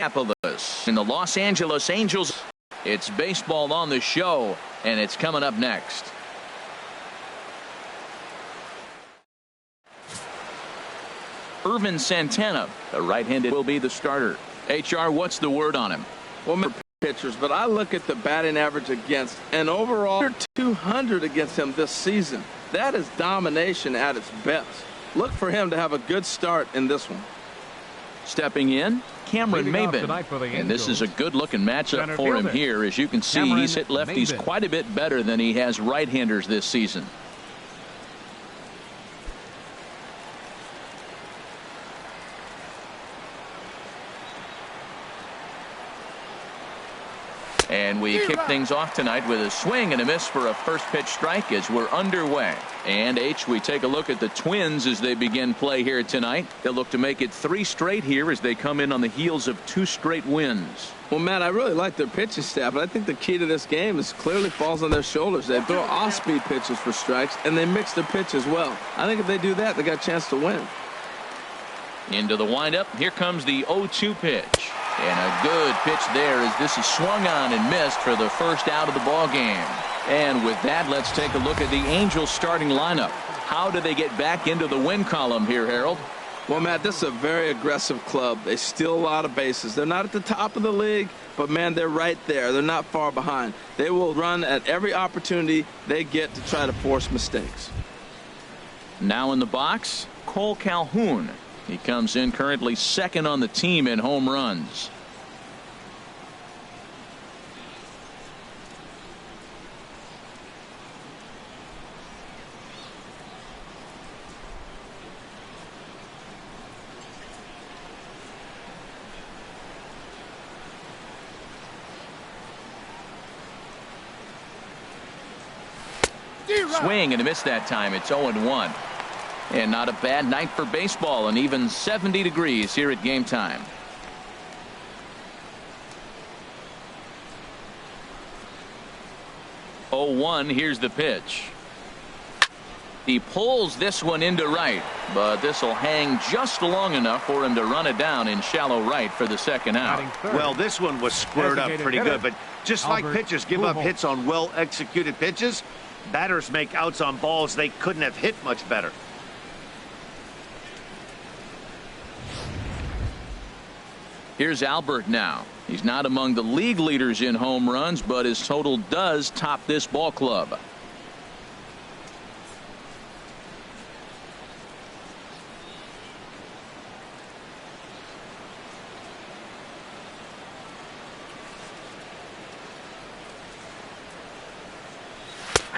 Minneapolis in the Los Angeles Angels. It's baseball on the show, and it's coming up next. Ervin Santana, the right-handed, will be the starter. HR, what's the word on him? Well, pitchers, but I look at the batting average against, and overall 200 against him this season. That is domination at its best. Look for him to have a good start in this one. Stepping in, Cameron Maybin, and this is a good-looking matchup for him here. As you can see, he's hit lefties quite a bit better than he has right-handers this season. And we kick things off tonight with a swing and a miss for a first pitch strike as we're underway. And we take a look at the Twins as they begin play here tonight. They'll look to make it 3 straight here as they come in on the heels of 2 straight wins. Well, Matt, I really like their pitching staff, but I think the key to this game is clearly falls on their shoulders. They throw off-speed pitches for strikes, and they mix their pitch as well. I think if they do that, they got a chance to win. Into the windup. Here comes the 0-2 pitch. And a good pitch there as this is swung on and missed for the first out of the ball game. And with that, let's take a look at the Angels starting lineup. How do they get back into the win column here, Harold? Well, Matt, this is a very aggressive club. They steal a lot of bases. They're not at the top of the league, but, man, they're right there. They're not far behind. They will run at every opportunity they get to try to force mistakes. Now in the box, Cole Calhoun. He comes in currently second on the team in home runs. Swing and a miss that time. It's 0-1. And not a bad night for baseball, and even 70 degrees here at game time. Here's the pitch. He pulls this one into right, but this will hang just long enough for him to run it down in shallow right for the second out. Well, this one was squared up pretty good, but just like pitchers give up hits on well-executed pitches, batters make outs on balls they couldn't have hit much better. Here's Albert now. He's not among the league leaders in home runs, but his total does top this ball club.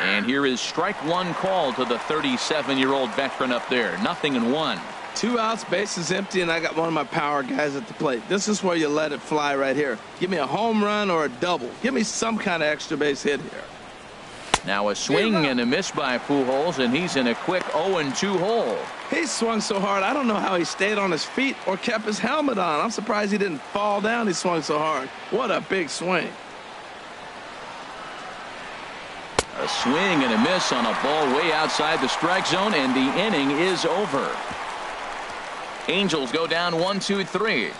And here is strike one call to the 37-year-old veteran up there. 0-1. 2 outs, bases empty, and I got one of my power guys at the plate. This is where you let it fly right here. Give me a home run or a double. Give me some kind of extra base hit here. Now a swing and a miss by Pujols, and he's in a quick 0-2 hole. He swung so hard, I don't know how he stayed on his feet or kept his helmet on. I'm surprised he didn't fall down. He swung so hard. What a big swing. A swing and a miss on a ball way outside the strike zone, and the inning is over. Angels go down 1-2-3.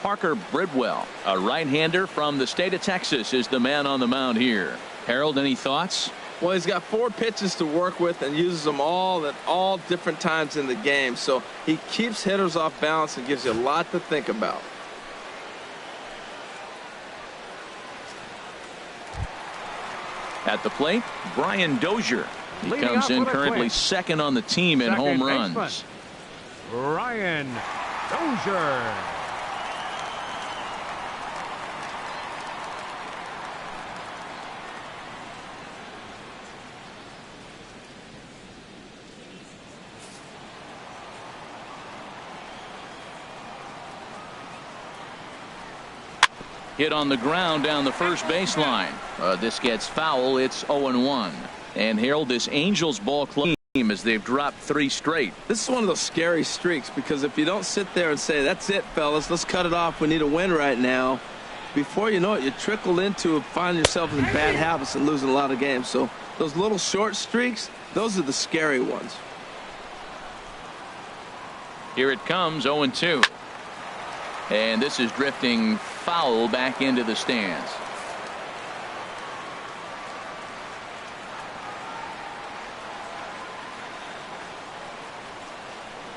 Parker Bridwell, a right-hander from the state of Texas, is the man on the mound here. Harold, any thoughts? Well, he's got 4 pitches to work with and uses them all at all different times in the game. So he keeps hitters off balance and gives you a lot to think about. At the plate, Brian Dozier. He comes in currently second on the team in home runs. Brian Dozier. Hit on the ground down the first baseline. This gets foul. It's 0-1. And Harold, this Angels ball club team as they've dropped 3 straight. This is one of those scary streaks because if you don't sit there and say, that's it, fellas, let's cut it off, we need a win right now, before you know it, you trickle into finding yourself in bad habits and losing a lot of games. So those little short streaks, those are the scary ones. Here it comes, 0-2. And this is drifting foul back into the stands.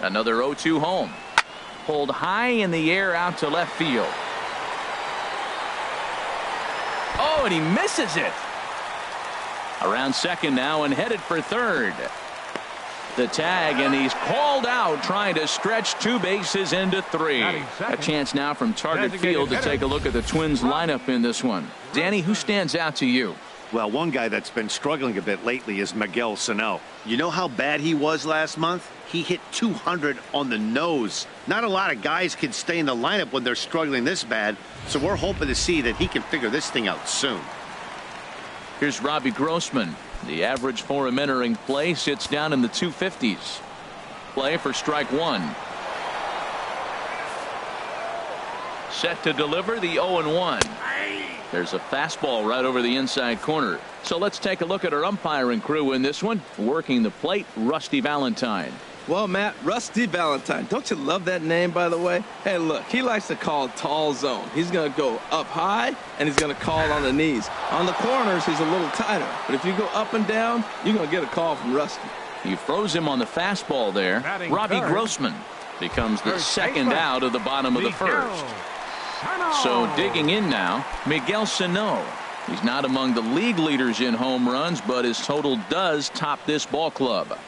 Another 0-2 home. Pulled high in the air out to left field. Oh, and he misses it. Around second now and headed for third. The tag, and he's called out trying to stretch 2 bases into 3. A chance now from Target Field to take a look at the Twins lineup in this one. Danny, who stands out to you? Well, one guy that's been struggling a bit lately is Miguel Sano. You know how bad he was last month? He hit 200 on the nose. Not a lot of guys can stay in the lineup when they're struggling this bad, so we're hoping to see that he can figure this thing out soon. Here's Robbie Grossman. The average for him entering play sits down in the 250s. Play for strike 1. Set to deliver the 0-1. There's a fastball right over the inside corner. So let's take a look at our umpiring crew in this one. Working the plate, Rusty Valentine. Well, Matt, Rusty Valentine. Don't you love that name, by the way? Hey, look, he likes to call tall zone. He's going to go up high, and he's going to call on the knees. On the corners, he's a little tighter. But if you go up and down, you're going to get a call from Rusty. He froze him on the fastball there. Robbie Grossman becomes the second out of the bottom of the first. So digging in now, Miguel Sano. He's not among the league leaders in home runs, but his total does top this ball club.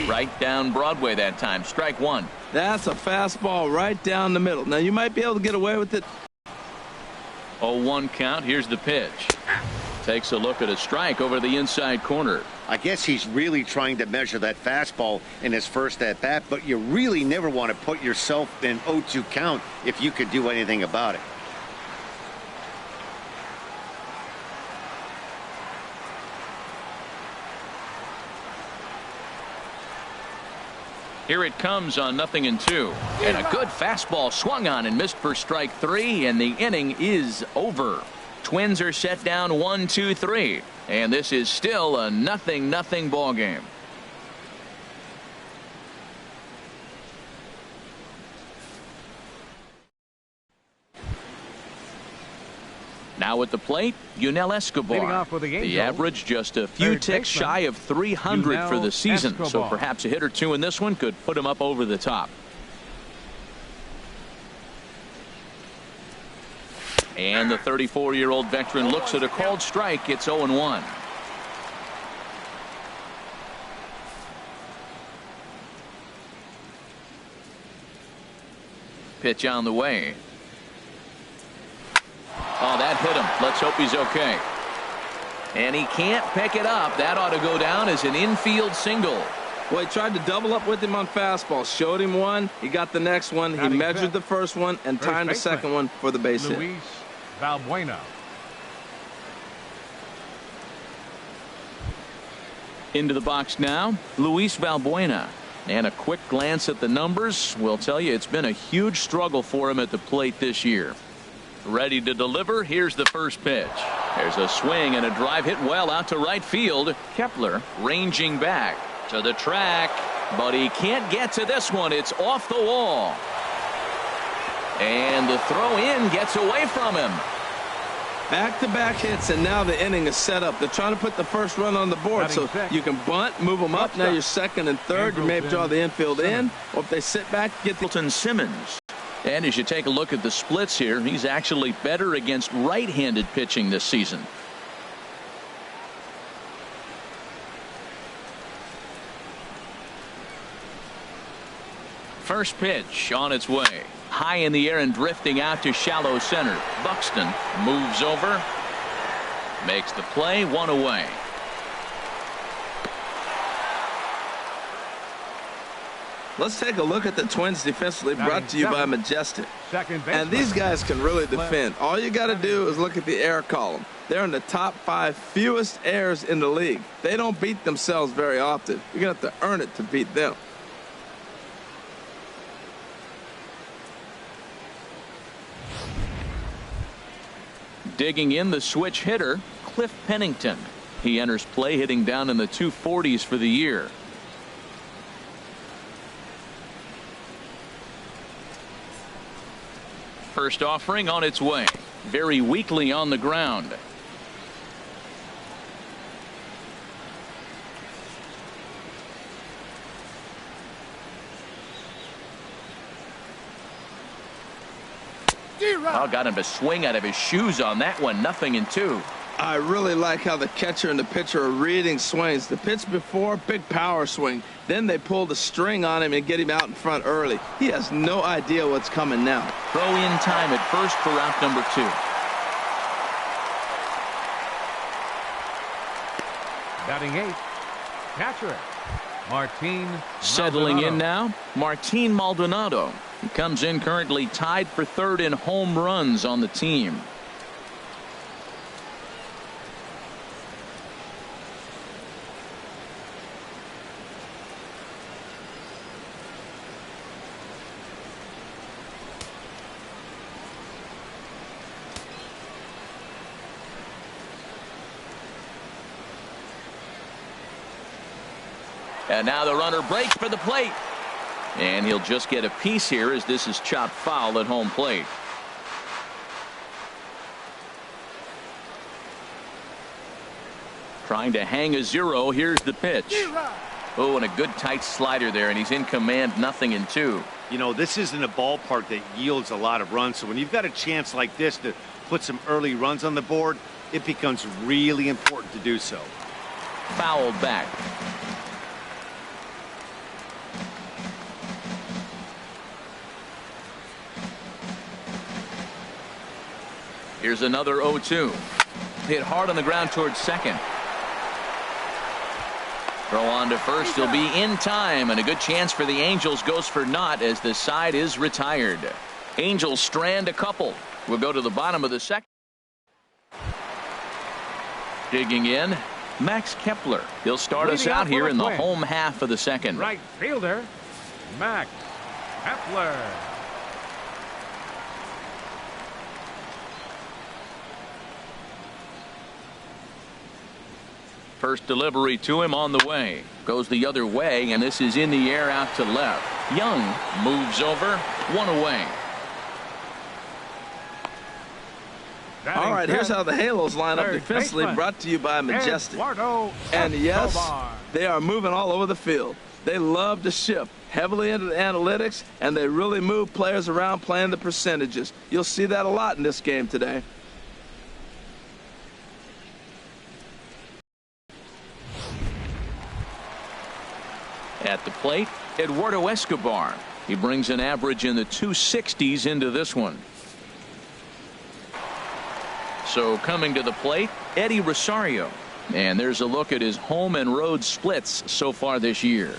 Right down Broadway that time. Strike 1. That's a fastball right down the middle. Now, you might be able to get away with it. 0-1 count. Here's the pitch. Takes a look at a strike over the inside corner. I guess he's really trying to measure that fastball in his first at-bat, but you really never want to put yourself in 0-2 count if you could do anything about it. Here it comes on 0-2. And a good fastball swung on and missed for strike 3, and the inning is over. Twins are set down 1-2-3, and this is still a 0-0 ball game. Now at the plate, Yunel Escobar. The average just a few ticks shy of 300 for the season. So perhaps a hit or two in this one could put him up over the top. And the 34-year-old veteran looks at a called strike. It's 0-1. Pitch on the way. Oh, that hit him. Let's hope he's okay. And he can't pick it up. That ought to go down as an infield single. Well, he tried to double up with him on fastball. Showed him one. He got the next one. He measured the first one and timed the second one for the base hit. Luis Valbuena. Into the box now, Luis Valbuena. And a quick glance at the numbers will tell you it's been a huge struggle for him at the plate this year. Ready to deliver. Here's the first pitch. There's a swing and a drive hit well out to right field. Kepler ranging back to the track, but he can't get to this one. It's off the wall. And the throw in gets away from him. Back-to-back hits, and now the inning is set up. They're trying to put the first run on the board, so you can bunt, move them up. Now you're second and third. You may draw the infield in, or if they sit back, get Milton Simmons. And as you take a look at the splits here, he's actually better against right-handed pitching this season. First pitch on its way. High in the air and drifting out to shallow center. Buxton moves over. Makes the play, 1 away. Let's take a look at the Twins defensively, brought to you by Majestic. And these guys can really defend. All you got to do is look at the error column. They're in the top 5 fewest errors in the league. They don't beat themselves very often. You're going to have to earn it to beat them. Digging in, the switch hitter, Cliff Pennington. He enters play hitting down in the 240s for the year. First offering on its way. Very weakly on the ground. Oh, got him to swing out of his shoes on that one. 0-2. I really like how the catcher and the pitcher are reading swings. The pitch before, big power swing. Then they pull the string on him and get him out in front early. He has no idea what's coming now. Throw in time at first for out number 2. Batting 8th, catcher Martin settling Maldonado. in now, Martin Maldonado. He comes in currently tied for 3rd in home runs on the team. And now the runner breaks for the plate. And he'll just get a piece here as this is chopped foul at home plate. Trying to hang a 0. Here's the pitch. Oh, and a good tight slider there, and he's in command. 0-2. You know, this isn't a ballpark that yields a lot of runs. So when you've got a chance like this to put some early runs on the board, it becomes really important to do so. Fouled back. Here's another 0-2. Hit hard on the ground towards second. Throw on to first. He'll be in time, and a good chance for the Angels goes for naught as the side is retired. Angels strand a couple. We'll go to the bottom of the second. Digging in, Max Kepler. He'll start us out here in the home half of the second. Right fielder Max Kepler. First delivery to him on the way. Goes the other way, and this is in the air out to left. Young moves over. 1 away. All right, here's how the Halos line up defensively, brought to you by Majestic. And yes, they are moving all over the field. They love to shift heavily into the analytics, and they really move players around playing the percentages. You'll see that a lot in this game today. At the plate, Eduardo Escobar. He brings an average in the 260s into this one. So coming to the plate, Eddie Rosario. And there's a look at his home and road splits so far this year.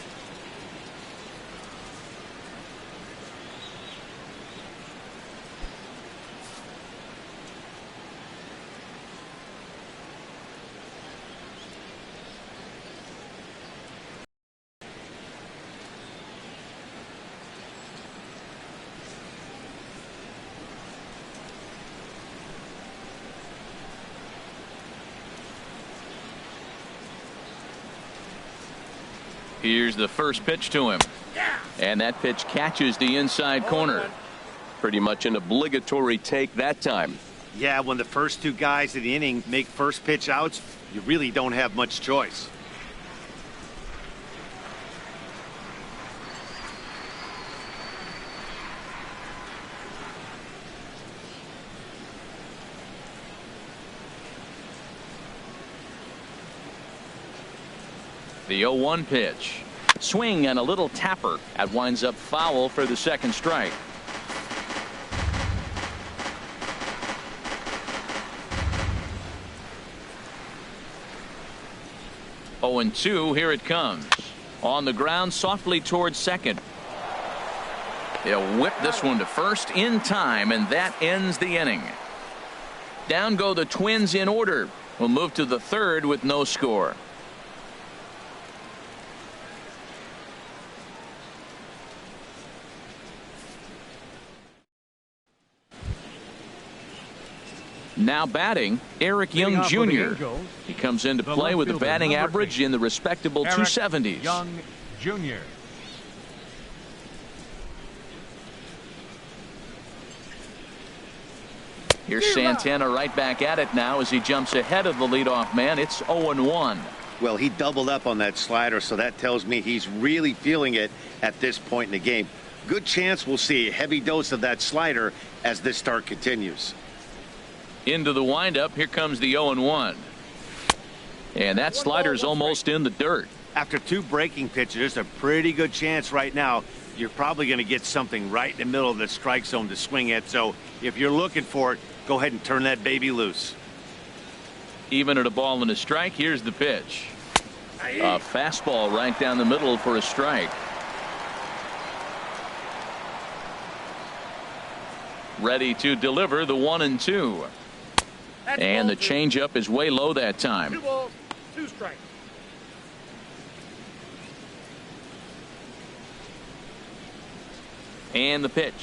Here's the first pitch to him. And that pitch catches the inside corner. Pretty much an obligatory take that time. Yeah, when the first 2 guys in the inning make first pitch outs, you really don't have much choice. The 0-1 pitch. Swing and a little tapper. That winds up foul for the second strike. 0-2. Here it comes. On the ground softly towards second. He'll whip this one to first in time, and that ends the inning. Down go the Twins in order. We'll move to the third with no score. Now batting, Eric Young Jr. He comes into play with a batting average in the respectable 270s. Young Jr. Here's Santana right back at it now as he jumps ahead of the leadoff man. It's 0-1. Well, he doubled up on that slider, so that tells me he's really feeling it at this point in the game. Good chance we'll see a heavy dose of that slider as this start continues. Into the windup. Here comes the 0-1. And that slider's almost in the dirt. After two breaking pitches, there's a pretty good chance right now you're probably going to get something right in the middle of the strike zone to swing at. So if you're looking for it, go ahead and turn that baby loose. Even at a ball and a strike, here's the pitch. A fastball right down the middle for a strike. Ready to deliver the 1-2. And the changeup is way low that time. 2 balls, 2 strikes. And the pitch.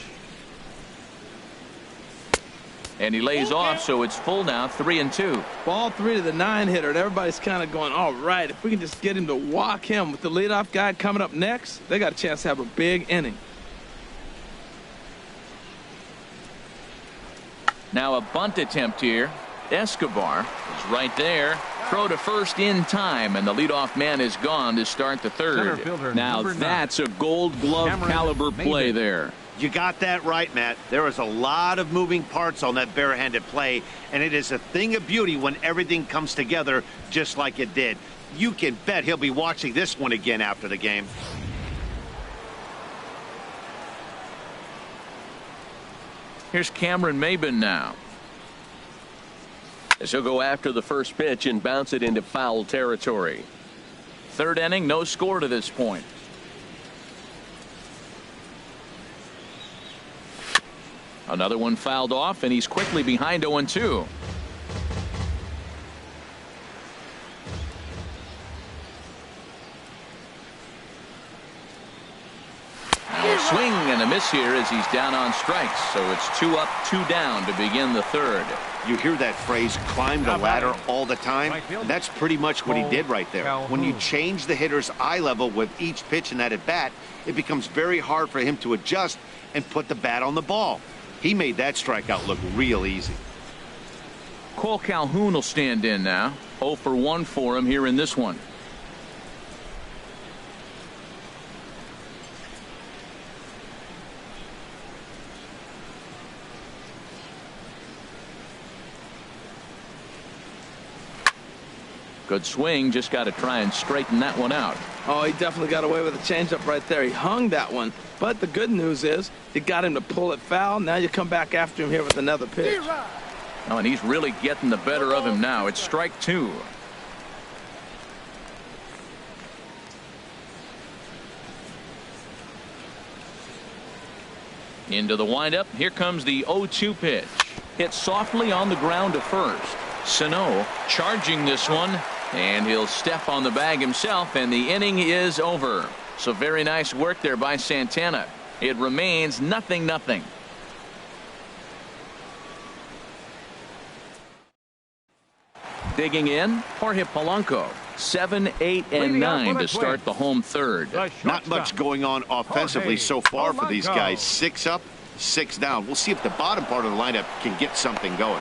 And he lays off, so it's full now, 3-2. Ball 3 to the 9-hitter, and everybody's kind of going, all right, if we can just get him to walk him with the leadoff guy coming up next, they got a chance to have a big inning. Now a bunt attempt here. Escobar is right there. Throw to first in time, and the leadoff man is gone to start the third. Now that's a Gold Glove caliber play there. You got that right, Matt. There is a lot of moving parts on that barehanded play, and it is a thing of beauty when everything comes together just like it did. You can bet he'll be watching this one again after the game. Here's Cameron Maybin now. As he'll go after the first pitch and bounce it into foul territory. Third inning, no score to this point. Another one fouled off, and he's quickly behind 0-2. Swing and a miss here as he's down on strikes. So it's 2 up, 2 down to begin the third. You hear that phrase, climb the ladder, all the time? That's pretty much what he did right there. When you change the hitter's eye level with each pitch in that at bat, it becomes very hard for him to adjust and put the bat on the ball. He made that strikeout look real easy. Cole Calhoun will stand in now. 0 for 1 for him here in this one. Good swing, just got to try and straighten that one out. Oh, he definitely got away with a changeup right there. He hung that one. But the good news is you got him to pull it foul. Now you come back after him here with another pitch. Oh, and he's really getting the better of him now. It's strike 2. Into the windup. Here comes the 0-2 pitch. Hit softly on the ground to first. Sano charging this one, and he'll step on the bag himself, and the inning is over. So very nice work there by Santana. It remains 0-0. Digging in, Jorge Polanco. 7, 8, and 9 to start the home third. Not much going on offensively so far for these guys. 6 up, 6 down. We'll see if the bottom part of the lineup can get something going.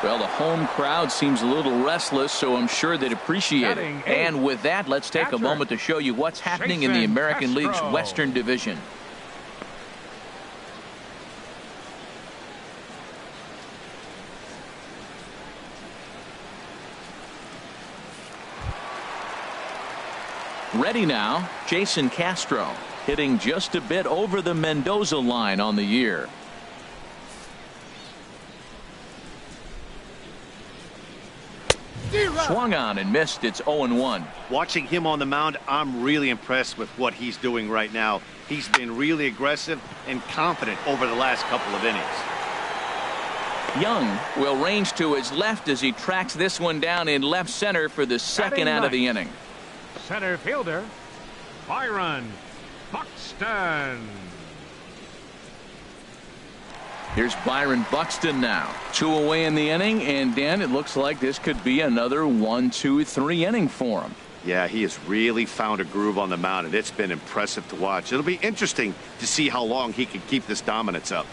Well, the home crowd seems a little restless, so I'm sure they'd appreciate it. And with that, let's take a moment to show you what's happening in the American League's Western Division. Ready now, Jason Castro, hitting just a bit over the Mendoza line on the year. Swung on and missed. It's 0-1. Watching him on the mound, I'm really impressed with what he's doing right now. He's been really aggressive and confident over the last couple of innings. Young will range to his left as he tracks this one down in left center for the second out of the inning. Center fielder, Byron Buxton. Here's Byron Buxton now. 2 away in the inning, and Dan, it looks like this could be another 1-2-3 inning for him. Yeah, he has really found a groove on the mound, and it's been impressive to watch. It'll be interesting to see how long he can keep this dominance up.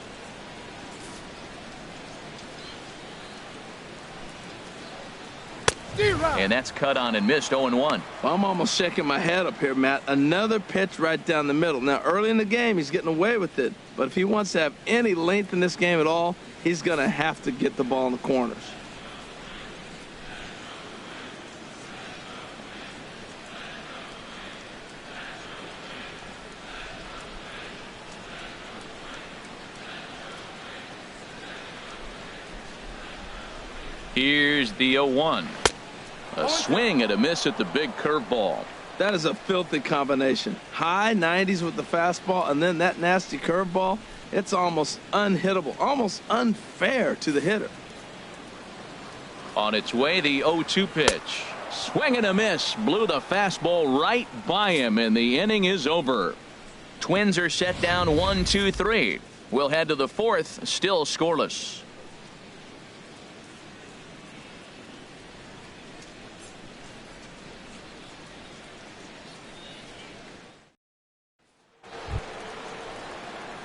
And that's cut on and missed. 0-1. I'm almost shaking my head up here, Matt. Another pitch right down the middle. Now, early in the game, he's getting away with it. But if he wants to have any length in this game at all, he's going to have to get the ball in the corners. Here's the 0-1. A swing and a miss at the big curveball. That is a filthy combination. High 90s with the fastball and then that nasty curveball. It's almost unhittable, almost unfair to the hitter. On its way, the 0-2 pitch. Swing and a miss. Blew the fastball right by him, and the inning is over. Twins are set down 1-2-3. We'll head to the fourth, still scoreless.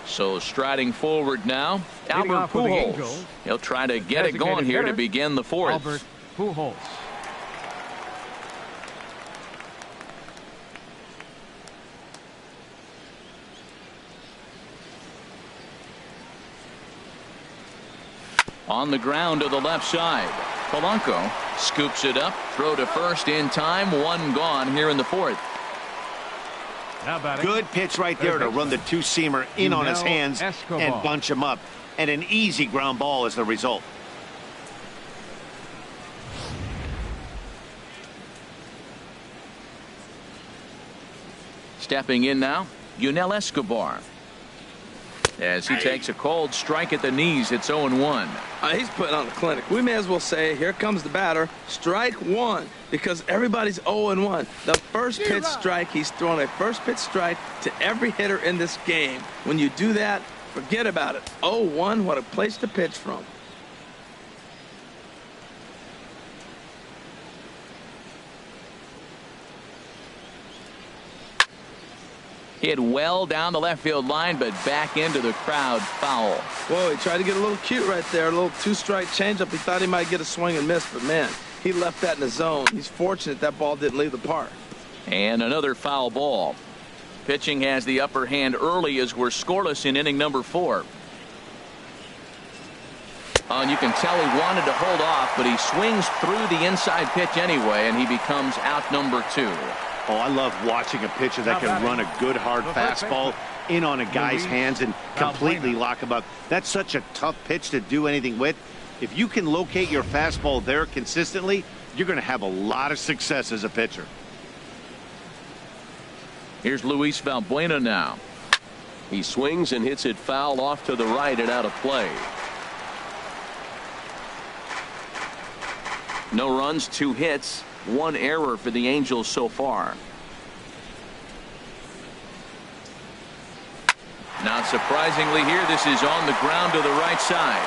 So striding forward now, Albert Pujols. He'll try to get it going here to begin the fourth. Albert Pujols. On the ground to the left side. Polanco scoops it up, throw to first in time, one gone here in the fourth. Good pitch right there to run the two-seamer in on his hands and bunch him up. And an easy ground ball is the result. Stepping in now, Yunel Escobar. As he takes a cold strike at the knees, it's 0-1. He's putting on a clinic. We may as well say, here comes the batter, strike one, because everybody's 0-1. The first pitch strike, he's throwing a first pitch strike to every hitter in this game. When you do that, forget about it. 0-1, what a place to pitch from. Hit well down the left field line, but back into the crowd, foul. Whoa, he tried to get a little cute right there. A little two-strike changeup. He thought he might get a swing and miss, but man, he left that in the zone. He's fortunate that ball didn't leave the park. And another foul ball. Pitching has the upper hand early as we're scoreless in inning number 4. And you can tell he wanted to hold off, but he swings through the inside pitch anyway, and he becomes out number 2. Oh, I love watching a pitcher that can run a good hard fastball in on a guy's hands and completely lock him up. That's such a tough pitch to do anything with. If you can locate your fastball there consistently, you're going to have a lot of success as a pitcher. Here's Luis Valbuena now. He swings and hits it foul off to the right and out of play. No runs, 2 hits. 1 error for the Angels so far. Not surprisingly here, this is on the ground to the right side.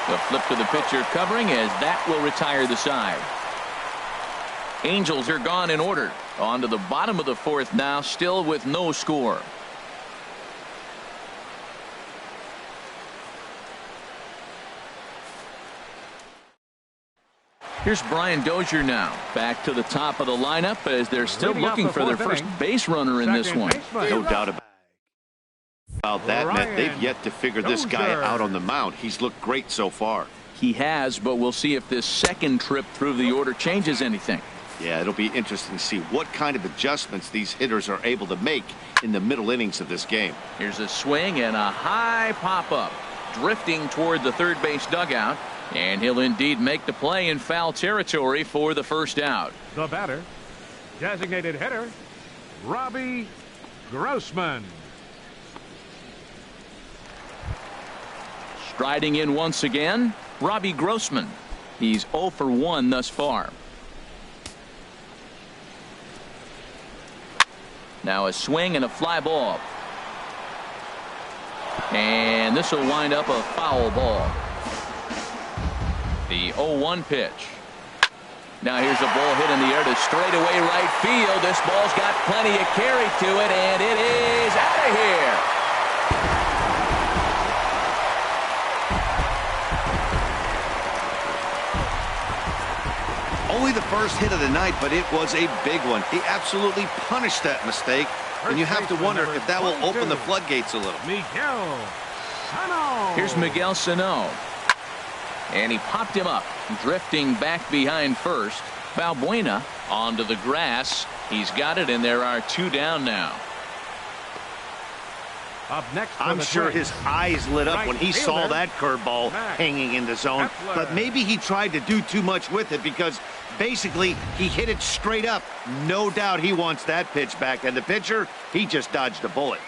The flip to the pitcher covering as that will retire the side. Angels are gone in order. On to the bottom of the fourth now, still with no score. Here's Brian Dozier now. Back to the top of the lineup as they're still looking for their first base runner in this one. No doubt about that, Matt. They've yet to figure this guy out on the mound. He's looked great so far. He has, but we'll see if this second trip through the order changes anything. Yeah, it'll be interesting to see what kind of adjustments these hitters are able to make in the middle innings of this game. Here's a swing and a high pop-up. Drifting toward the third base dugout. And he'll indeed make the play in foul territory for the first out. The batter, designated hitter, Robbie Grossman. Striding in once again, Robbie Grossman. He's 0 for 1 thus far. Now a swing and a fly ball. And this will wind up a foul ball. The 0-1 pitch. Now here's a ball hit in the air to straightaway right field. This ball's got plenty of carry to it, and it is out of here. Only the first hit of the night, but it was a big one. He absolutely punished that mistake, and you have to wonder if that will open the floodgates a little. Miguel Sano. Here's Miguel Sano. And he popped him up, drifting back behind first. Balbuena onto the grass. He's got it, and there are 2 down now. Up next, I'm sure his eyes lit up when he saw that curveball hanging in the zone. But maybe he tried to do too much with it because basically he hit it straight up. No doubt he wants that pitch back. And the pitcher, he just dodged a bullet.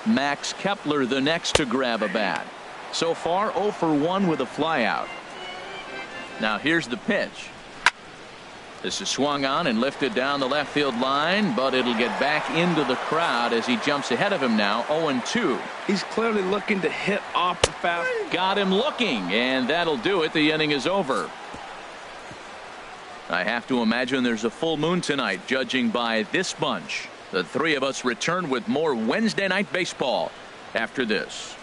Max Kepler the next to grab a bat. So far 0 for 1 with a flyout. Now here's the pitch. This is swung on and lifted down the left field line, but it'll get back into the crowd as he jumps ahead of him now. 0-2. He's clearly looking to hit off the fast. Got him looking, and that'll do it. The inning is over. I have to imagine there's a full moon tonight, judging by this bunch. The 3 of us return with more Wednesday Night Baseball after this.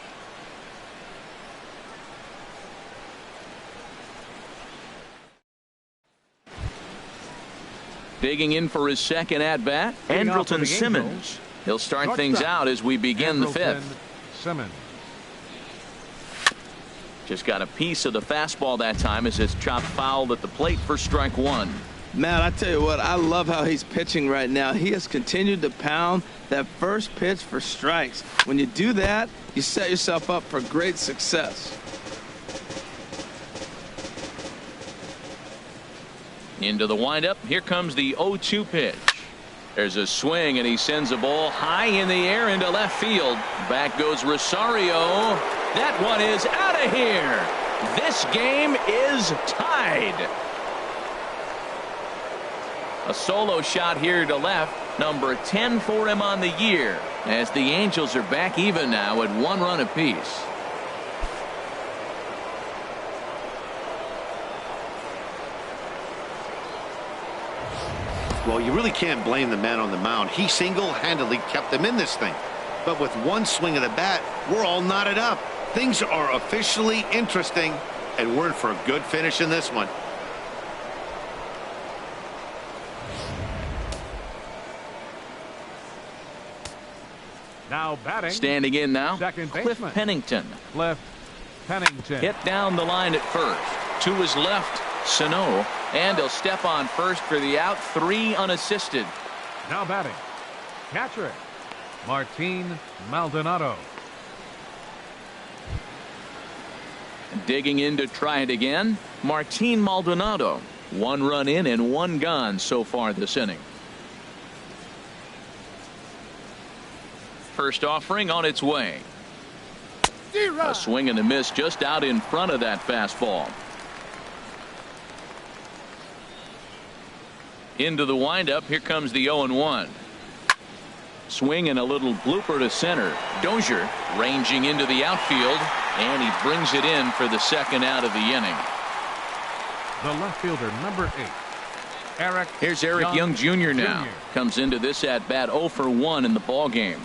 Digging in for his second at-bat, Andrelton Simmons. He'll start things out as we begin the 5th. Simmons. Just got a piece of the fastball that time as it's chopped foul at the plate for strike 1. Matt, I tell you what, I love how he's pitching right now. He has continued to pound that first pitch for strikes. When you do that, you set yourself up for great success. Into the windup. Here comes the 0-2 pitch. There's a swing, and he sends a ball high in the air into left field. Back goes Rosario. That one is out of here. This game is tied. A solo shot here to left. Number 10 for him on the year, as the Angels are back even now at 1 run apiece. Well, you really can't blame the man on the mound. He single-handedly kept them in this thing. But with one swing of the bat, we're all knotted up. Things are officially interesting, and we're in for a good finish in this one. Now batting. Standing in now, Second Cliff baseman. Pennington. Cliff Pennington. Hit down the line at first. To his left, Sano. And he'll step on first for the out. 3 unassisted. Now batting. Catcher, Martin Maldonado. Digging in to try it again, Martin Maldonado. 1 run in and 1 gone so far this inning. First offering on its way. A swing and a miss just out in front of that fastball. Into the windup. Here comes the 0-1. Swing and a little blooper to center. Dozier ranging into the outfield, and he brings it in for the second out of the inning. The left fielder, number 8. Here's Eric Young Jr. now. Comes into this at bat 0 for 1 in the ball game.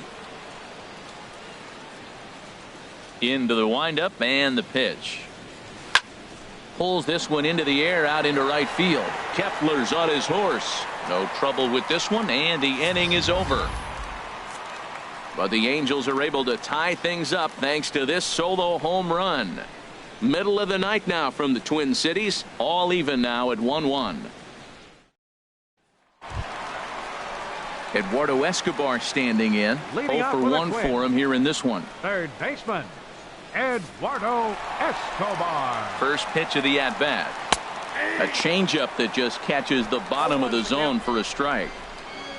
Into the windup and the pitch. Pulls this one into the air out into right field. Kepler's on his horse. No trouble with this one, and the inning is over. But the Angels are able to tie things up thanks to this solo home run. Middle of the night now from the Twin Cities. All even now at 1-1. Eduardo Escobar standing in. Leading 0 off for with a 1 quick. for him here in this one. Third baseman, Eduardo Escobar. First pitch of the at-bat. A changeup that just catches the bottom of the zone for a strike.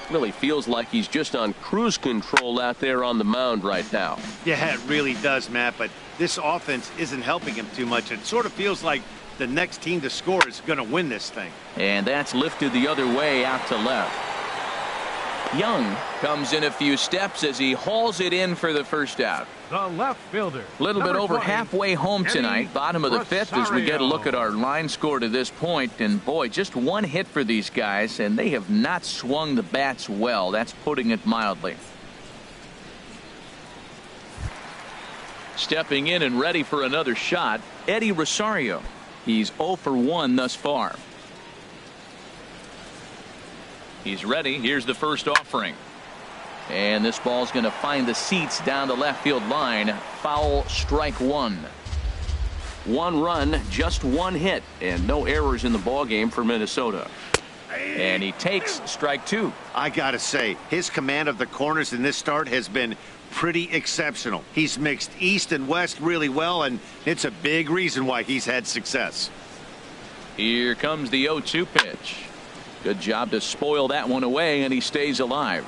Really feels like he's just on cruise control out there on the mound right now. Yeah, it really does, Matt, but this offense isn't helping him too much. It sort of feels like the next team to score is going to win this thing. And that's lifted the other way out to left. Young comes in a few steps as he hauls it in for the first out. The left fielder. A little bit number over 20, halfway home Eddie tonight. Bottom of the fifth as we get a look at our line score to this point. And boy, just one hit for these guys, and they have not swung the bats well. That's putting it mildly. Stepping in and ready for another shot, Eddie Rosario. He's 0 for 1 thus far. He's ready. Here's the first offering. And this ball's going to find the seats down the left field line. Foul, strike 1. 1 run, just 1 hit, and no errors in the ball game for Minnesota. And he takes strike 2. I got to say, his command of the corners in this start has been pretty exceptional. He's mixed east and west really well, and it's a big reason why he's had success. Here comes the 0-2 pitch. Good job to spoil that one away, and he stays alive.